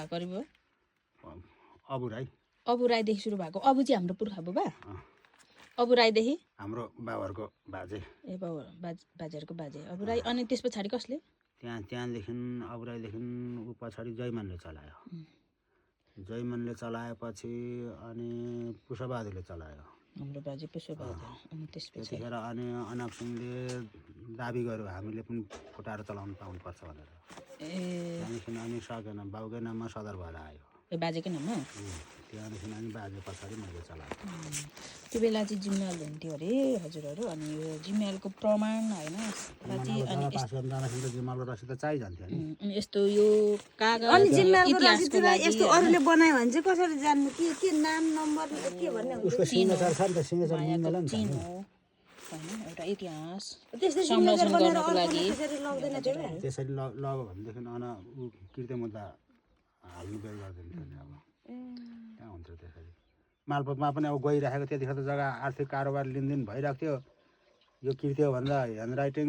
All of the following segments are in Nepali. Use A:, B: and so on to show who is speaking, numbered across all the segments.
A: भएको अरे बुबा
B: अबु राई
A: राईदेखि सुरु भएको अबु चाहिँ हाम्रो पुर्खा बुबा अबु राईदेखि
B: हाम्रो बाबाहरूको बाजे
A: ए बाजेहरूको बाजे अबु राई अनि त्यस पछाडि कसले
B: त्यहाँदेखि अबु राईदेखि ऊ पछाडि जयमानले चलायो जयमानले चलाएपछि अनि पुष्पबहादुरले चलायो
A: हाम्रो बाजे पुष्पबहादुर अनि त्यसपछि
B: त्यतिखेर अनि अनाप सिंहले दाबी गर्यो हामीले पनि फुटाएर चलाउनु पाउनुपर्छ भनेर त्यहाँदेखि अनि सकेन बाउकै नाममा सदर भएर आयो
A: ए बाजेकै नाममा
B: त्यहाँदेखि अनि बाजे पछाडि मैले चलाएँ
A: त्यो बेला चाहिँ जिम्मेवाल हुन्थ्यो अरे हजुरहरू अनि यो जिम्मेवालको प्रमाण होइन बाजे अनि
B: जिम्मालको रसिद त चाहिजान्थ्यो नि
A: अनि यस्तो यो कागज
C: अनि जिम्मेवालको रसिद यस्तो अरूले बनायो भने चाहिँ कसरी जान्नु के नाम नम्बर के भन्ने
B: उसको सिग्नेचर छ नि त सिग्नेचर मिल्दैन नि त
A: चिनो होइन एउटा इतिहास
C: त्यस्तै
A: संरक्षण गर्नको लागि
C: त्यसरी लग्दैन त्यो
B: त्यसरी लग्यो भनेदेखि ऊ कृत्य मुद्दा हाल्नु बेल गरिदिन्थ्यो नि अब कहाँ हुन्छ त्यसरी मालपोतमा पनि अब गइराखेको त्यतिखेर त जग्गा आर्थिक कारोबार लिनदिन भइरहेको थियो यो कृत्य हो भन्दा ह्यान्डराइटिङ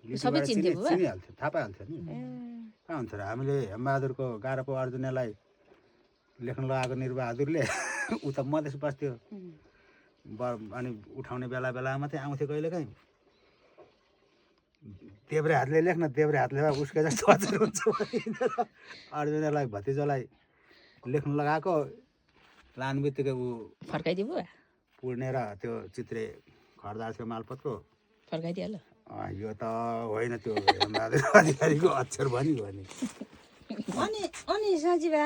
B: चिनिहाल्थ्यो थाहा पाइहाल्थ्यो नि कहाँ हुन्छ र हामीले हेमबहादुरको गारोपो अर्जुनलाई लेख्न लगाएको निरबहादुरले ऊ त मधेस बस्थ्यो अनि उठाउने बेला बेलामा चाहिँ आउँथ्यो कहिलेकाहीँ देब्रे हातले लेख्न देब्रे हातले उसको जस्तो अचर हुन्छ अर्जुनलाई भतिजालाई लेख्न लगाएको लाने बित्तिकै ऊ
A: फर्काइदियो बुवा
B: पुर्नेर त्यो चित्रे खर्दार थियो मालपोतको
A: फर्काइदिइहाल्यो
B: यो त होइन त्यो हेमबहादुर अधिकारीको अक्षर भनी
C: अनि साँच्ची बा